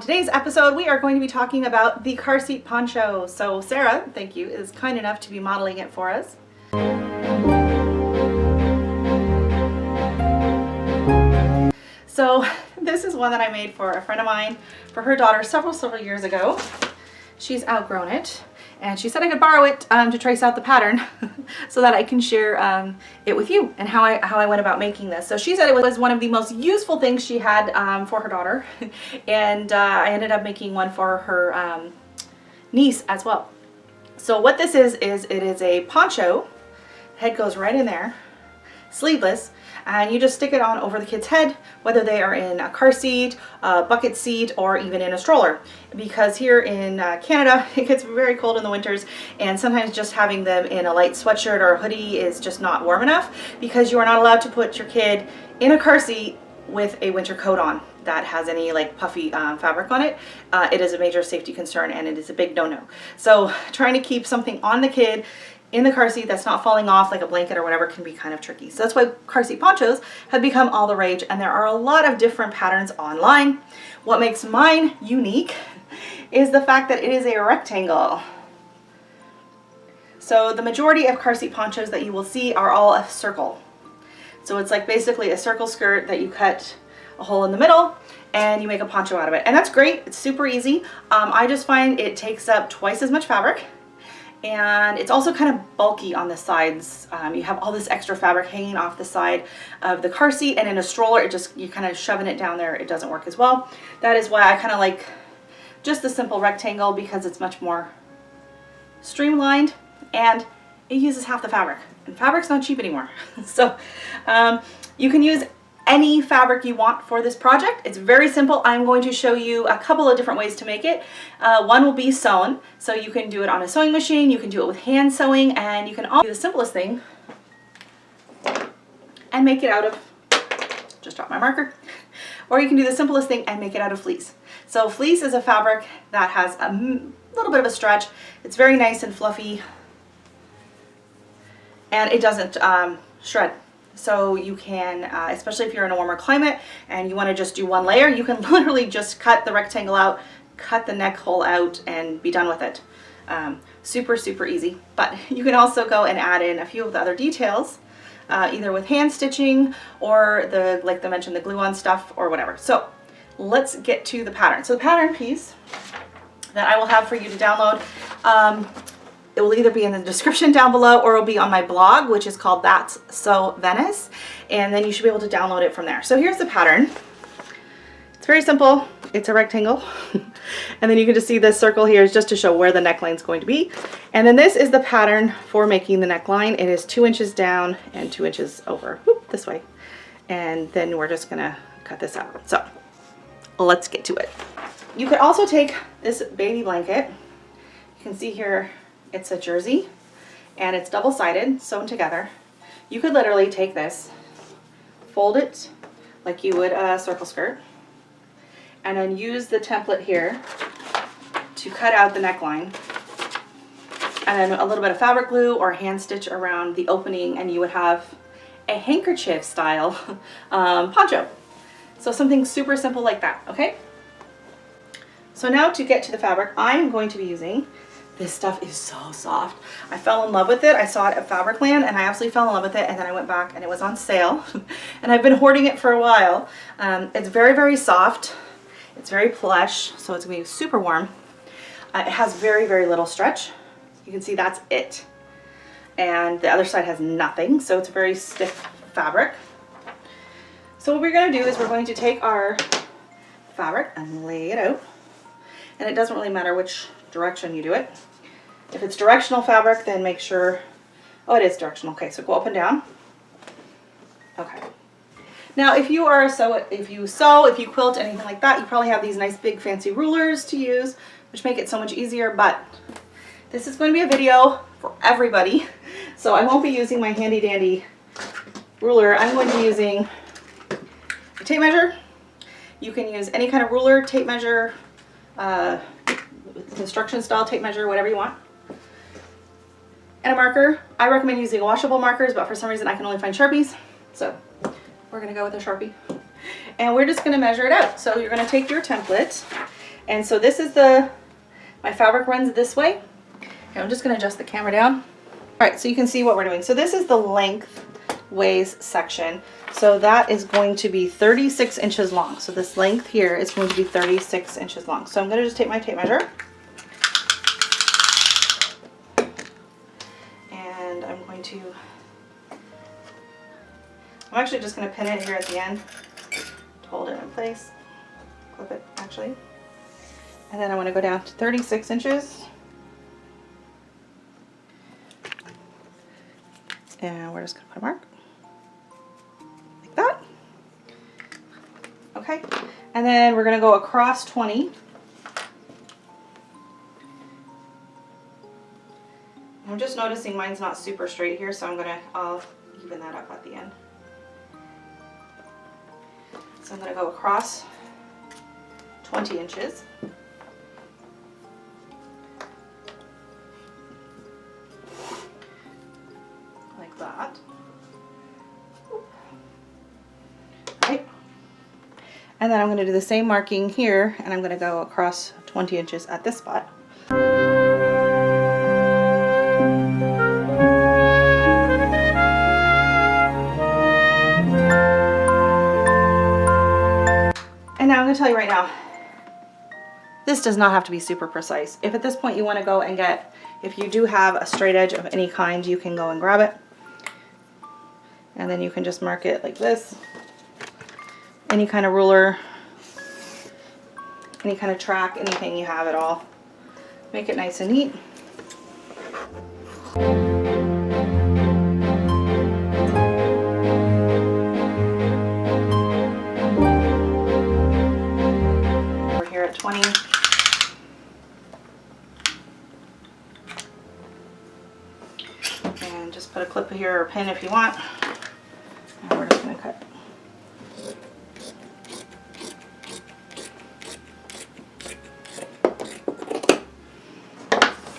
On today's episode, we are going to be talking about the car seat poncho. So Sarah, thank you, is kind enough to be modeling it for us. So this is one that I made for a friend of mine, for her daughter several years ago. She's outgrown it, and she said I could borrow it to trace out the pattern so that I can share it with you and how I went about making this. So she said it was one of the most useful things she had for her daughter, and I ended up making one for her niece as well. So what this is it is a poncho. Head goes right in there, sleeveless, and you just stick it on over the kid's head, whether they are in a car seat, a bucket seat, or even in a stroller. Because here in Canada, it gets very cold in the winters, and sometimes just having them in a light sweatshirt or a hoodie is just not warm enough, because you are not allowed to put your kid in a car seat with a winter coat on that has any like puffy fabric on it. It is a major safety concern, and it is a big no-no. So trying to keep something on the kid in the car seat that's not falling off like a blanket or whatever can be kind of tricky. So that's why car seat ponchos have become all the rage, and there are a lot of different patterns online. What makes mine unique is the fact that it is a rectangle. So the majority of car seat ponchos that you will see are all a circle. So it's like basically a circle skirt that you cut a hole in the middle and you make a poncho out of it. And that's great, it's super easy. I just find it takes up twice as much fabric, and it's also kind of bulky on the sides. You have all this extra fabric hanging off the side of the car seat, and in a stroller, you're kind of shoving it down there. It doesn't work as well. That is why I kind of like just the simple rectangle, because it's much more streamlined and it uses half the fabric, and fabric's not cheap anymore. So you can use any fabric you want for this project. It's very simple. I'm going to show you a couple of different ways to make it. One will be sewn, so you can do it on a sewing machine, you can do it with hand sewing, and you can also do the simplest thing and make it out of, just dropped my marker, or you can do the simplest thing and make it out of fleece. So fleece is a fabric that has a little bit of a stretch. It's very nice and fluffy, and it doesn't shred. So you can, especially if you're in a warmer climate and you want to just do one layer, you can literally just cut the rectangle out, cut the neck hole out, and be done with it. Super easy. But you can also go and add in a few of the other details, either with hand stitching or like I mentioned, the glue-on stuff or whatever. So let's get to the pattern. So the pattern piece that I will have for you to download, it will either be in the description down below, or it'll be on my blog, which is called That's So Venice, and then you should be able to download it from there. So here's the pattern. It's very simple. It's a rectangle. And then you can just see this circle here is just to show where the neckline is going to be. And then this is the pattern for making the neckline. It is 2 inches down and 2 inches over. Whoop, this way. And then we're just gonna cut this out. So let's get to it. You could also take this baby blanket. You can see here, it's a jersey, and it's double-sided, sewn together. You could literally take this, fold it like you would a circle skirt, and then use the template here to cut out the neckline, and then a little bit of fabric glue or hand stitch around the opening, and you would have a handkerchief style poncho. So something super simple like that, okay? So now to get to the fabric, I'm going to be using, this stuff is so soft. I fell in love with it. I saw it at Fabricland and I absolutely fell in love with it, and then I went back and it was on sale and I've been hoarding it for a while. It's very soft. It's very plush, so it's gonna be super warm. It has very little stretch. You can see that's it. And the other side has nothing, so it's a very stiff fabric. So what we're gonna do is we're going to take our fabric and lay it out. And it doesn't really matter which direction you do it. If it's directional fabric, then make sure, oh, it is directional. Okay, so go up and down. Okay. Now, if you sew, if you quilt, anything like that, you probably have these nice big fancy rulers to use, which make it so much easier, but this is going to be a video for everybody. So I won't be using my handy dandy ruler. I'm going to be using a tape measure. You can use any kind of ruler, tape measure, construction style tape measure, whatever you want. And a marker. I recommend using washable markers, but for some reason I can only find Sharpies. So we're gonna go with a Sharpie. And we're just gonna measure it out. So you're gonna take your template And so this is my fabric runs this way. And I'm just going to adjust the camera down. All right, so you can see what we're doing. So this is the lengthways section. So that is going to be 36 inches long. So this length here is going to be 36 inches long. So I'm going to just take my tape measure. And I'm actually just going to pin it here at the end to hold it in place. Clip it, actually. And then I want to go down to 36 inches. And we're just going to put a mark. Like that. Okay. And then we're going to go across 20. I'm just noticing mine's not super straight here, so I'll even that up at the end. So I'm going to go across 20 inches. Like that. Right. And then I'm going to do the same marking here, and I'm going to go across 20 inches at this spot. And now I'm going to tell you right now, this does not have to be super precise. If at this point you want to go and if you do have a straight edge of any kind, you can go and grab it. And then you can just mark it like this. Any kind of ruler, any kind of track, anything you have at all. Make it nice and neat. We're here at 20. And just put a clip here or pin if you want. And we're just going to cut.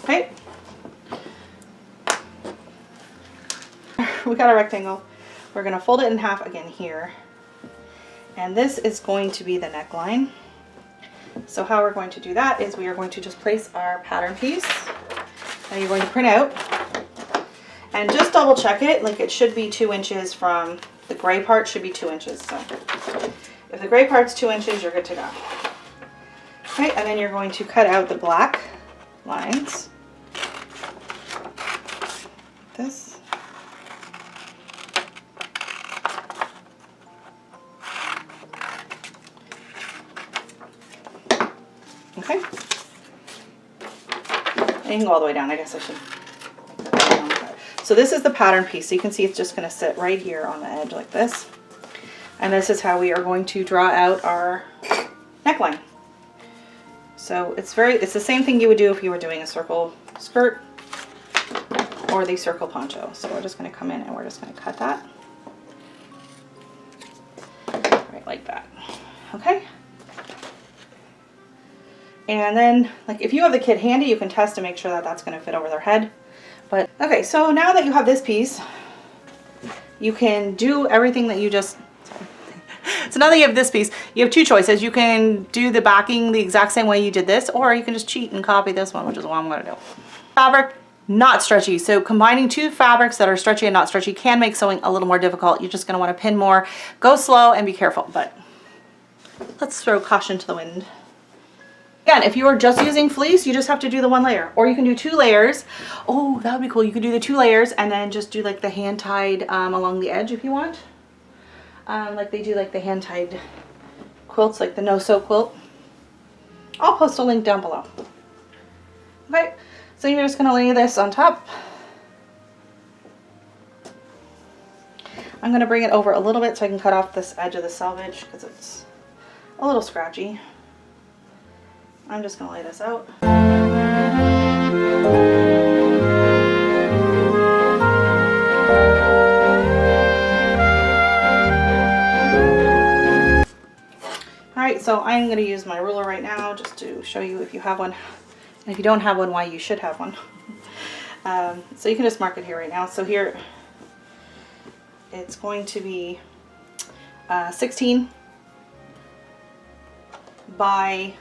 Okay. We got a rectangle. We're going to fold it in half again here. And this is going to be the neckline. So how we're going to do that is we are going to just place our pattern piece that you're going to print out. And just double check it, like it should be 2 inches from the gray part, should be 2 inches. So if the gray part's 2 inches, you're good to go. Okay, and then you're going to cut out the black lines. This. Okay. And you can go all the way down, I guess I should. So this is the pattern piece. So you can see it's just going to sit right here on the edge like this. And this is how we are going to draw out our neckline. So it's the same thing you would do if you were doing a circle skirt or the circle poncho. So we're just going to come in and we're just going to cut that. Right like that. Okay. And then, like, if you have the kit handy, you can test to make sure that that's going to fit over their head. But, okay, so now that you have this piece, you can do everything that you just... So now that you have this piece, you have two choices. You can do the backing the exact same way you did this, or you can just cheat and copy this one, which is what I'm going to do. Fabric, not stretchy. So combining two fabrics that are stretchy and not stretchy can make sewing a little more difficult. You're just going to want to pin more. Go slow and be careful, but let's throw caution to the wind. Again, if you are just using fleece, you just have to do the one layer, or you can do 2 layers. Oh, that would be cool. You could do the 2 layers and then just do like the hand tied along the edge if you want. Like they do like the hand tied quilts, like the no-sew quilt. I'll post a link down below. Okay, so you're just gonna lay this on top. I'm gonna bring it over a little bit so I can cut off this edge of the selvage because it's a little scratchy. I'm just going to lay this out. Alright, so I'm going to use my ruler right now just to show you if you have one. And if you don't have one, why you should have one. So you can just mark it here right now. So here, it's going to be 16 by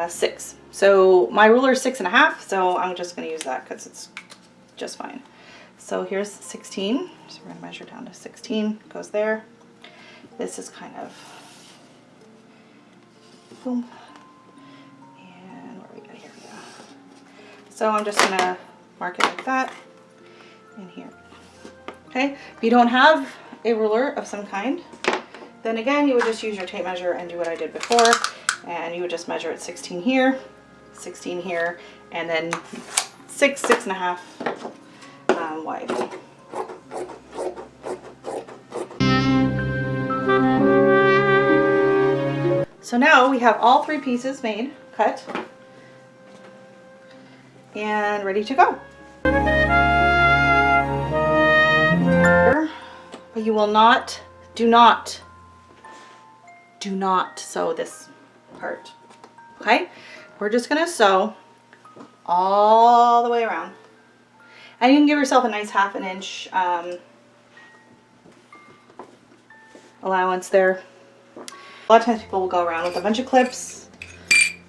6. So my ruler is 6.5, so I'm just going to use that because it's just fine. So here's 16. So we're going to measure down to 16. Goes there. This is kind of boom. And where are we at? Here we go. So I'm just going to mark it like that in here. Okay. If you don't have a ruler of some kind, then again, you would just use your tape measure and do what I did before. And you would just measure it 16 here, 16 here, and then 6.5 wide. So now we have all 3 pieces made, cut, and ready to go. But you will not, do not sew this part. Okay? We're just going to sew all the way around. And you can give yourself a nice 1/2 inch allowance there. A lot of times people will go around with a bunch of clips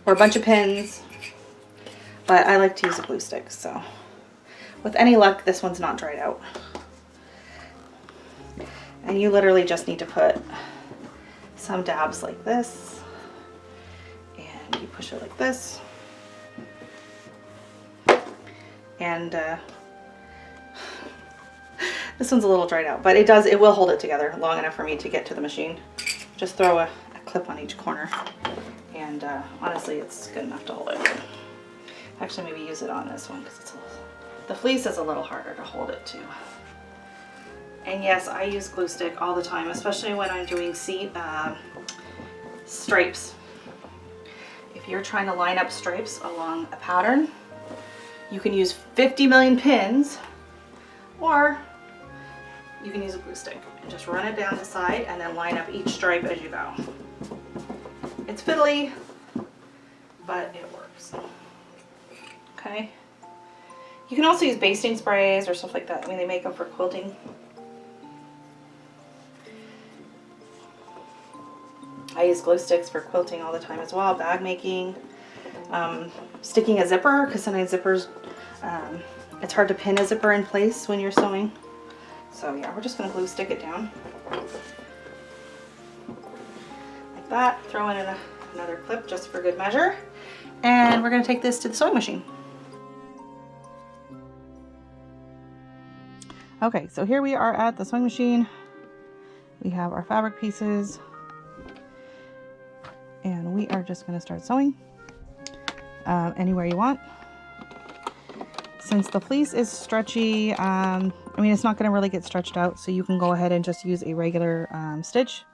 or a bunch of pins, but I like to use a glue stick, so with any luck this one's not dried out. And you literally just need to put some dabs like this, and you push it like this, and this one's a little dried out, but it will hold it together long enough for me to get to the machine. Just throw a clip on each corner, and honestly it's good enough to hold it. Actually, maybe use it on this one because the fleece is a little harder to hold it to. And yes, I use glue stick all the time, especially when I'm doing seat stripes. If you're trying to line up stripes along a pattern, you can use 50 million pins, or you can use a glue stick and just run it down the side and then line up each stripe as you go. It's fiddly, but it works. Okay. You can also use basting sprays or stuff like that. I mean, they make them for quilting. I use glue sticks for quilting all the time as well, bag making, sticking a zipper, because sometimes zippers, it's hard to pin a zipper in place when you're sewing. So yeah, we're just going to glue stick it down like that. Throw in another clip just for good measure, and we're going to take this to the sewing machine. Okay, so here we are at the sewing machine. We have our fabric pieces, and we are just going to start sewing anywhere you want. Since the fleece is stretchy, I mean, it's not going to really get stretched out, so you can go ahead and just use a regular stitch.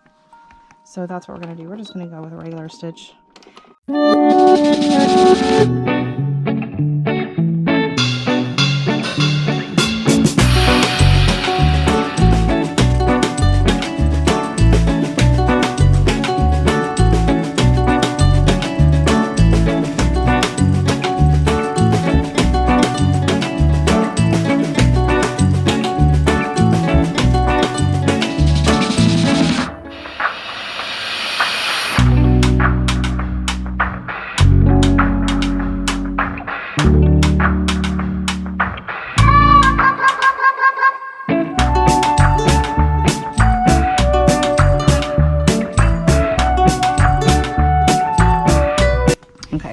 So that's what we're going to do. We're just going to go with a regular stitch.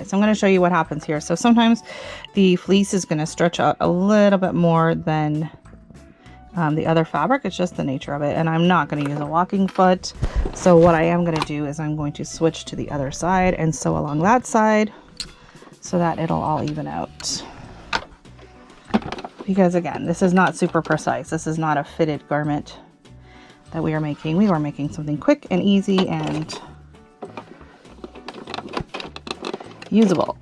So I'm going to show you what happens here. So sometimes the fleece is going to stretch out a little bit more than the other fabric. It's just the nature of it. And I'm not going to use a walking foot. So what I am going to do is I'm going to switch to the other side and sew along that side so that it'll all even out. Because again, this is not super precise. This is not a fitted garment that we are making. We are making something quick and easy and usable.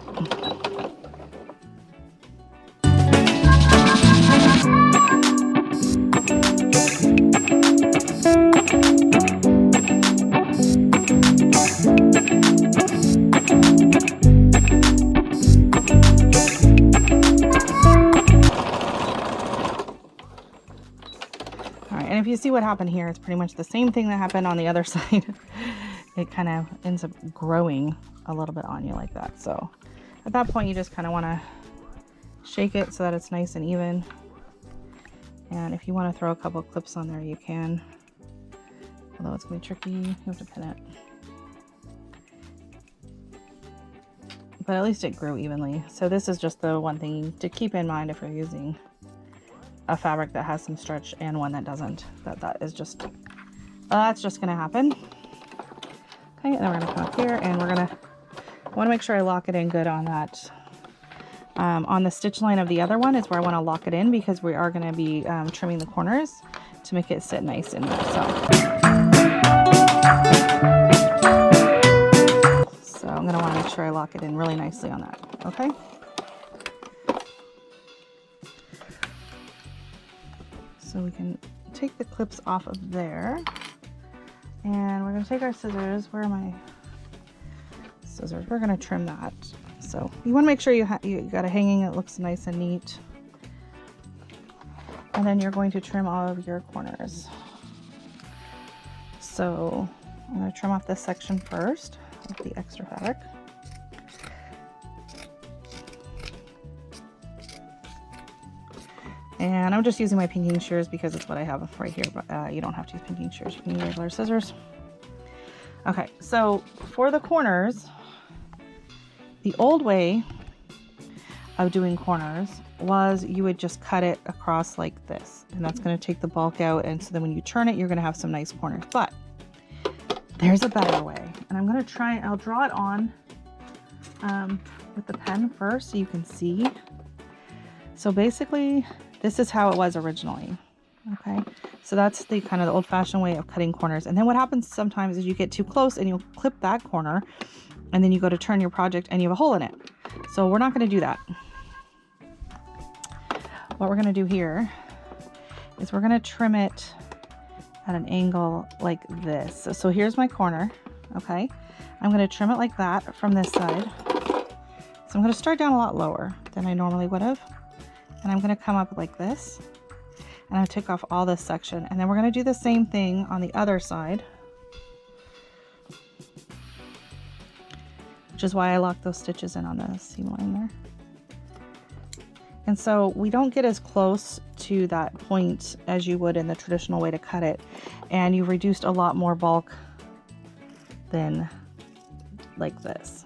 Alright, and if you see what happened here, it's pretty much the same thing that happened on the other side. It kind of ends up growing a little bit on you like that. So at that point, you just kind of want to shake it so that it's nice and even. And if you want to throw a couple clips on there, you can. Although it's going to be tricky, you have to pin it. But at least it grew evenly. So this is just the one thing to keep in mind if you're using a fabric that has some stretch and one that doesn't. That's just going to happen. Okay, and then we're going to come up here and we're going to want to make sure I lock it in good on that. On the stitch line of the other one is where I want to lock it in, because we are going to be trimming the corners to make it sit nice in there. So I'm going to want to make sure I lock it in really nicely on that. Okay. So we can take the clips off of there, and we're going to take our scissors. Where are my scissors? We're going to trim that. So you want to make sure you got a hanging that looks nice and neat. And then you're going to trim all of your corners. So I'm going to trim off this section first with the extra fabric. And I'm just using my pinking shears because it's what I have right here, but you don't have to use pinking shears. You can use regular scissors. Okay, so for the corners, the old way of doing corners was you would just cut it across like this, and that's going to take the bulk out, and so then when you turn it, you're going to have some nice corners. But there's a better way, and I'm going to try, I'll draw it on with the pen first so you can see. So basically, this is how it was originally. Okay, so that's the kind of the old-fashioned way of cutting corners. And then what happens sometimes is you get too close and you'll clip that corner, and then you go to turn your project and you have a hole in it. So we're not going to do that. What we're going to do here is we're going to trim it at an angle like this. So here's my corner. Okay, I'm going to trim it like that from this side. So I'm going to start down a lot lower than I normally would have, and I'm going to come up like this, and I take off all this section, and then we're going to do the same thing on the other side, which is why I locked those stitches in on the seam line there. And so we don't get as close to that point as you would in the traditional way to cut it, and you've reduced a lot more bulk than like this.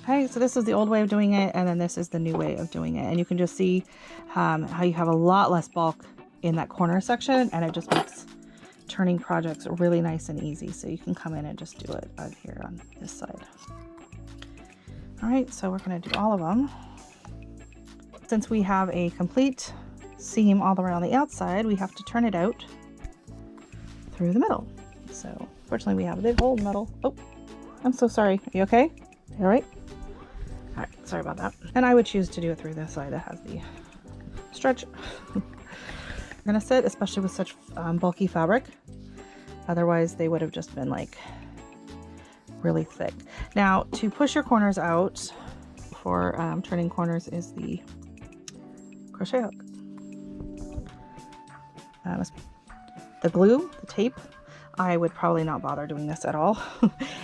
Okay, so this is the old way of doing it, and then this is the new way of doing it, and you can just see how you have a lot less bulk in that corner section, and it just makes turning projects really nice and easy. So you can come in and just do it out here on this side. All right, so we're going to do all of them. Since we have a complete seam all the way on the outside, we have to turn it out through the middle. So fortunately we have a big hole in the middle. Oh, I'm so sorry. Are you okay? All right. All right, sorry about that. And I would choose to do it through this side that has the stretch. We're gonna sit, especially with such bulky fabric. Otherwise they would have just been like really thick. Now to push your corners out for turning corners is the crochet hook. The glue, the tape, I would probably not bother doing this at all.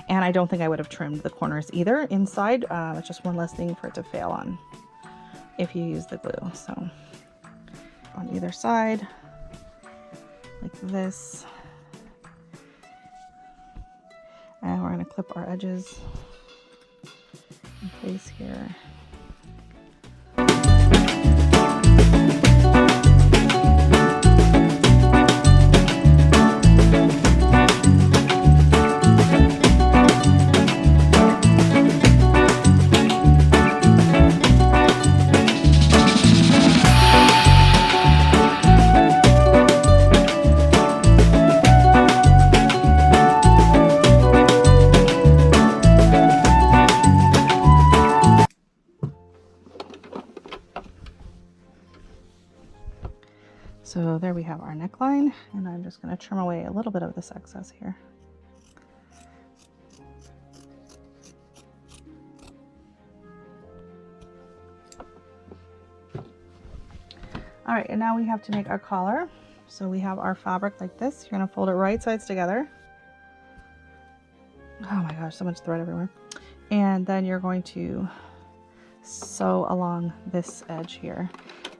And I don't think I would have trimmed the corners either inside. It's just one less thing for it to fail on if you use the glue. So on either side, like this. And we're gonna clip our edges in place here. So there we have our neckline, and I'm just going to trim away a little bit of this excess here. All right, and now we have to make our collar. So we have our fabric like this. You're going to fold it right sides together. Oh my gosh, so much thread everywhere. And then you're going to sew along this edge here.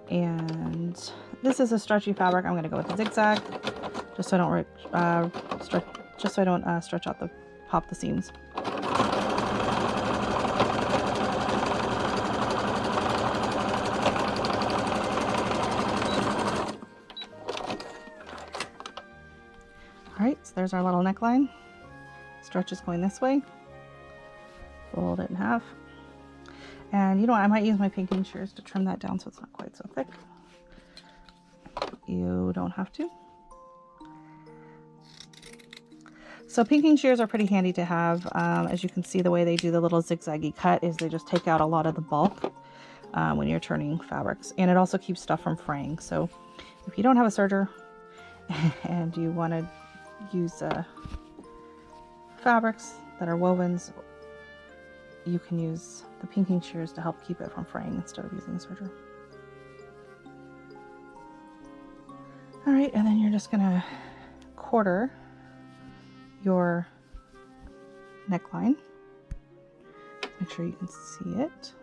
And this is a stretchy fabric. I'm going to go with the zigzag, just so I don't stretch out pop the seams. Alright, so there's our little neckline. Stretch is going this way. Fold it in half. And you know what, I might use my pinking shears to trim that down so it's not quite so thick. You don't have to. So pinking shears are pretty handy to have. As you can see, the way they do the little zigzaggy cut is they just take out a lot of the bulk when you're turning fabrics. And it also keeps stuff from fraying. So if you don't have a serger and you want to use fabrics that are wovens, you can use the pinking shears to help keep it from fraying instead of using a serger. All right, and then you're just gonna quarter your neckline. Make sure you can see it.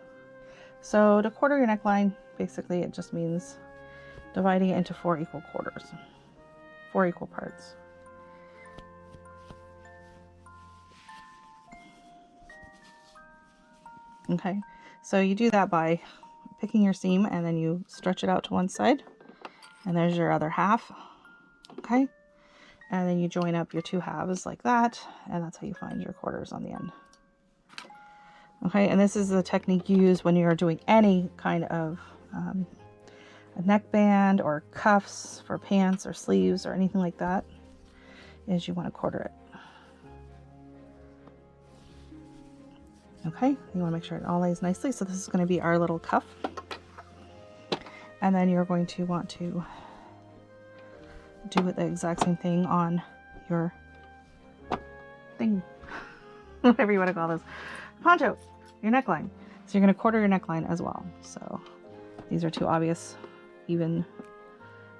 So to quarter your neckline, basically it just means dividing it into 4 equal quarters, 4 equal parts. Okay, so you do that by picking your seam and then you stretch it out to one side, and there's your other half. Okay, and then you join up your 2 halves like that, and that's how you find your quarters on the end. Okay, and this is the technique you use when you're doing any kind of a neckband or cuffs for pants or sleeves or anything like that, is you want to quarter it. Okay, you want to make sure it all lays nicely. So this is going to be our little cuff. And then you're going to want to do the exact same thing on your thing, whatever you want to call this, poncho, your neckline. So you're going to quarter your neckline as well. So these are 2 obvious even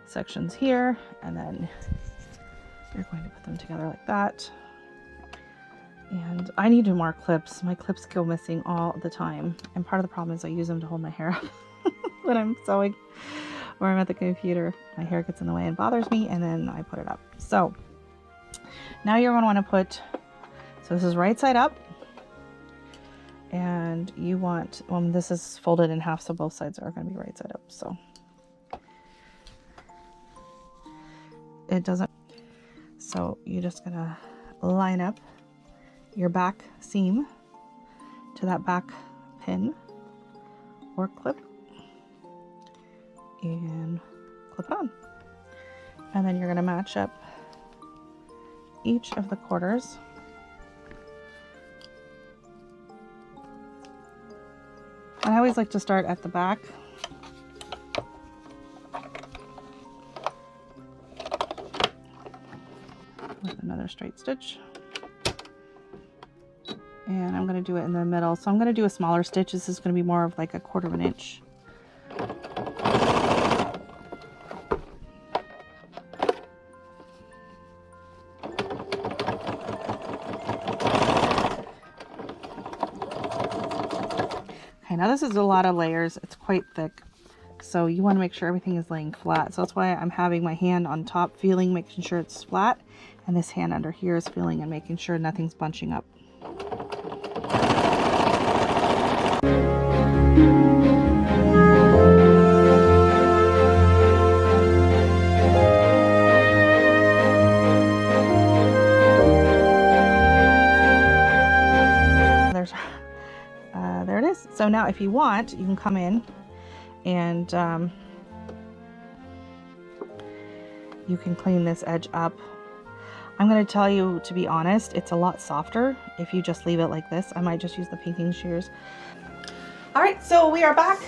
sections here, and then you're going to put them together like that. And I need more clips. My clips go missing all the time. And part of the problem is I use them to hold my hair up when I'm sewing or I'm at the computer. My hair gets in the way and bothers me, and then I put it up. So now you're going to want to put, so this is right side up. And you want, this is folded in half, so both sides are going to be right side up. So it doesn't, so you're just going to line up your back seam to that back pin or clip and clip it on. And then you're going to match up each of the quarters. And I always like to start at the back. With another straight stitch. And I'm going to do it in the middle. So I'm going to do a smaller stitch. This is going to be more of like a 1/4 of an inch. Okay, now this is a lot of layers. It's quite thick. So you want to make sure everything is laying flat. So that's why I'm having my hand on top feeling, making sure it's flat. And this hand under here is feeling and making sure nothing's bunching up. There it is. So now if you want, you can come in and you can clean this edge up. I'm going to tell you, to be honest, it's a lot softer if you just leave it like this. I might just use the pinking shears. All right, so we are back.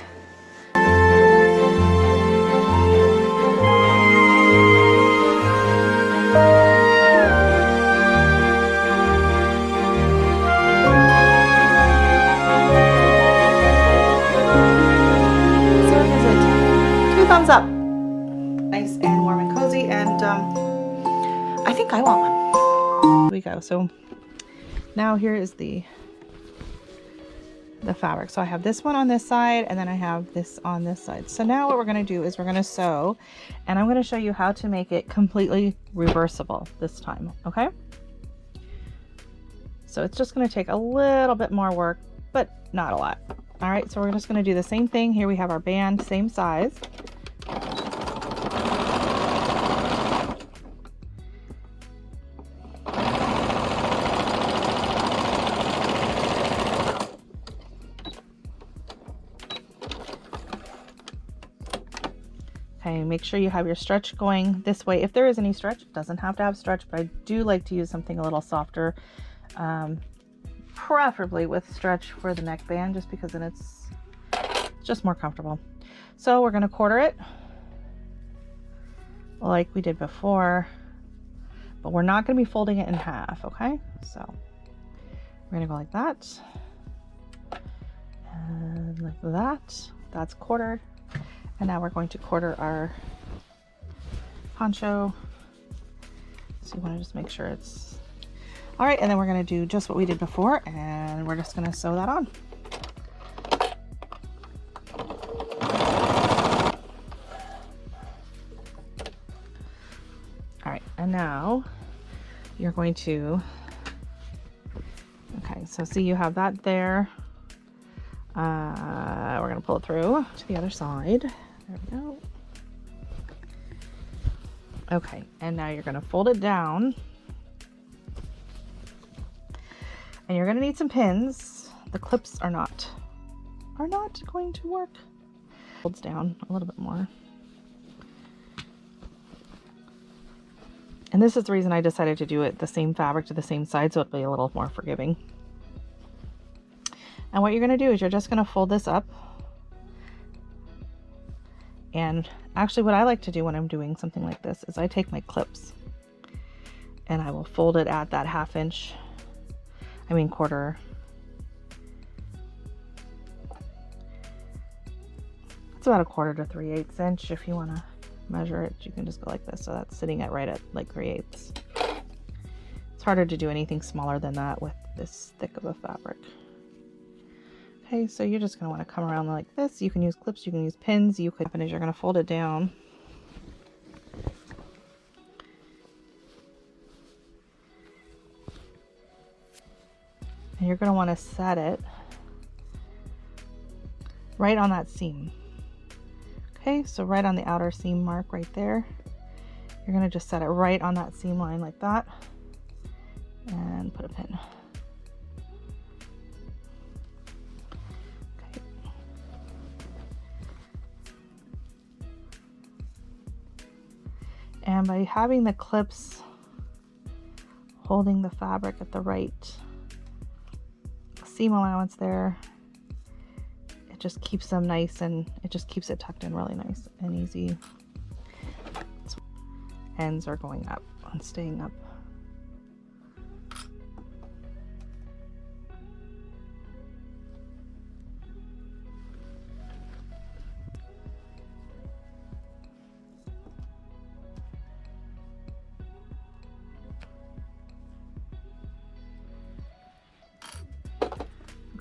Thumbs up. Nice and warm and cozy, and I think I want one. Here we go. So Now here is the fabric. So I have this one on this side, and then I have this on this side. So now what we're going to do is we're going to sew, and I'm going to show you how to make it completely reversible this time. Okay, so it's just going to take a little bit more work, but not a lot. All right, so we're just going to do the same thing. Here we have our band, same size. Okay, make sure you have your stretch going this way. If there is any stretch, it doesn't have to have stretch, but I do like to use something a little softer, preferably with stretch for the neckband, just because then it's just more comfortable. So we're going to quarter it like we did before, but we're not going to be folding it in half, okay? So we're going to go like that, and like that. That's quartered. And now we're going to quarter our poncho. So you want to just make sure it's all right. And then we're going to do just what we did before, and we're just going to sew that on. All right, and now you're going to, okay, so see you have that there. We're going to pull it through to the other side. There we go. Okay, and now you're going to fold it down. And you're going to need some pins. The clips are not going to work. Folds down a little bit more. And this is the reason I decided to do it the same fabric to the same side, so it'll be a little more forgiving. And what you're going to do is you're just going to fold this up. And actually what I like to do when I'm doing something like this is I take my clips and I will fold it at that quarter. It's about 1/4 to 3/8 inch. If you want to measure it, you can just go like this. So that's sitting at right at like 3/8. It's harder to do anything smaller than that with this thick of a fabric. Okay, so you're just going to want to come around like this. You can use clips, you can use pins. You could, as you're going to fold it down. And you're going to want to set it right on that seam. Okay, so right on the outer seam mark right there. You're going to just set it right on that seam line like that. And put a pin. And by having the clips holding the fabric at the right seam allowance there, it just keeps them nice, and it just keeps it tucked in really nice and easy. Ends are going up and staying up.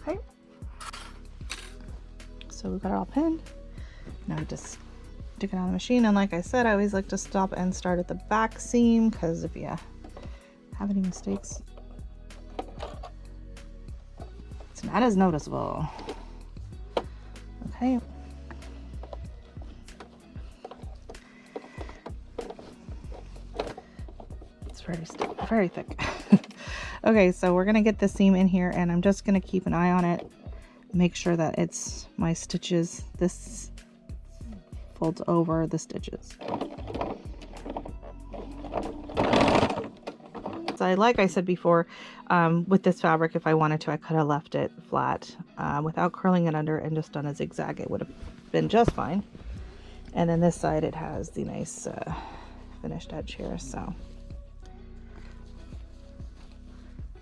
Okay, so we've got it all pinned. Now I just stick it on the machine, and like I said, I always like to stop and start at the back seam, because if you have any mistakes, it's not as noticeable. Okay. It's very thick. Okay, so we're gonna get the seam in here, and I'm just gonna keep an eye on it, make sure that it's my stitches, this folds over the stitches. So like I said before, with this fabric, if I wanted to, I could have left it flat without curling it under and just done a zigzag. It would have been just fine. And then this side, it has the nice finished edge here, so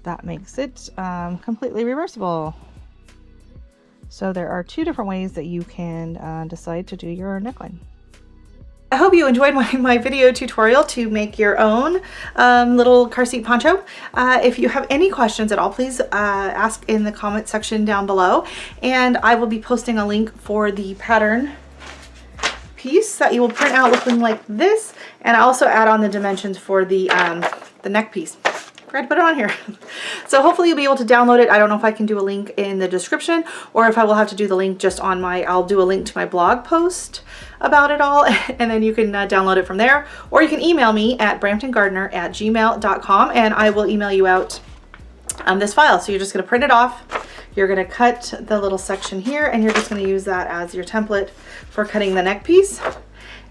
that makes it completely reversible. So there are two different ways that you can decide to do your neckline. I hope you enjoyed my video tutorial to make your own little car seat poncho. If you have any questions at all, please ask in the comment section down below, and I will be posting a link for the pattern piece that you will print out looking like this, and I also add on the dimensions for the neck piece. Forgot to put it on here. So hopefully you'll be able to download it. I don't know if I can do a link in the description or if I will have to do the link just on I'll do a link to my blog post about it all, and then you can download it from there, or you can email me at bramptongardener@gmail.com and I will email you out this file. So you're just going to print it off. You're going to cut the little section here, and you're just going to use that as your template for cutting the neck piece.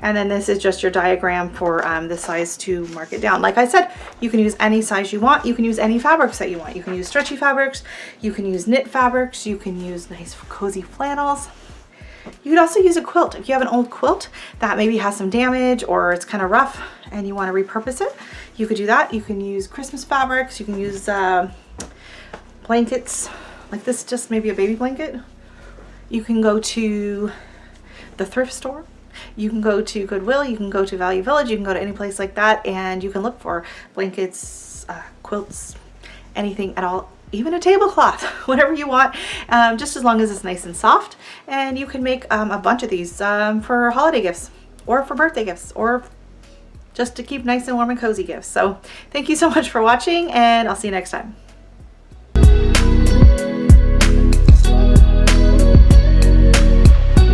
And then this is just your diagram for the size to mark it down. Like I said, you can use any size you want. You can use any fabrics that you want. You can use stretchy fabrics. You can use knit fabrics. You can use nice cozy flannels. You could also use a quilt. If you have an old quilt that maybe has some damage or it's kind of rough and you want to repurpose it, you could do that. You can use Christmas fabrics. You can use blankets like this, just maybe a baby blanket. You can go to the thrift store. You can go to Goodwill, you can go to Value Village, you can go to any place like that, and you can look for blankets, quilts, anything at all, even a tablecloth, whatever you want, just as long as it's nice and soft. And you can make a bunch of these for holiday gifts or for birthday gifts or just to keep nice and warm and cozy gifts. So thank you so much for watching, and I'll see you next time.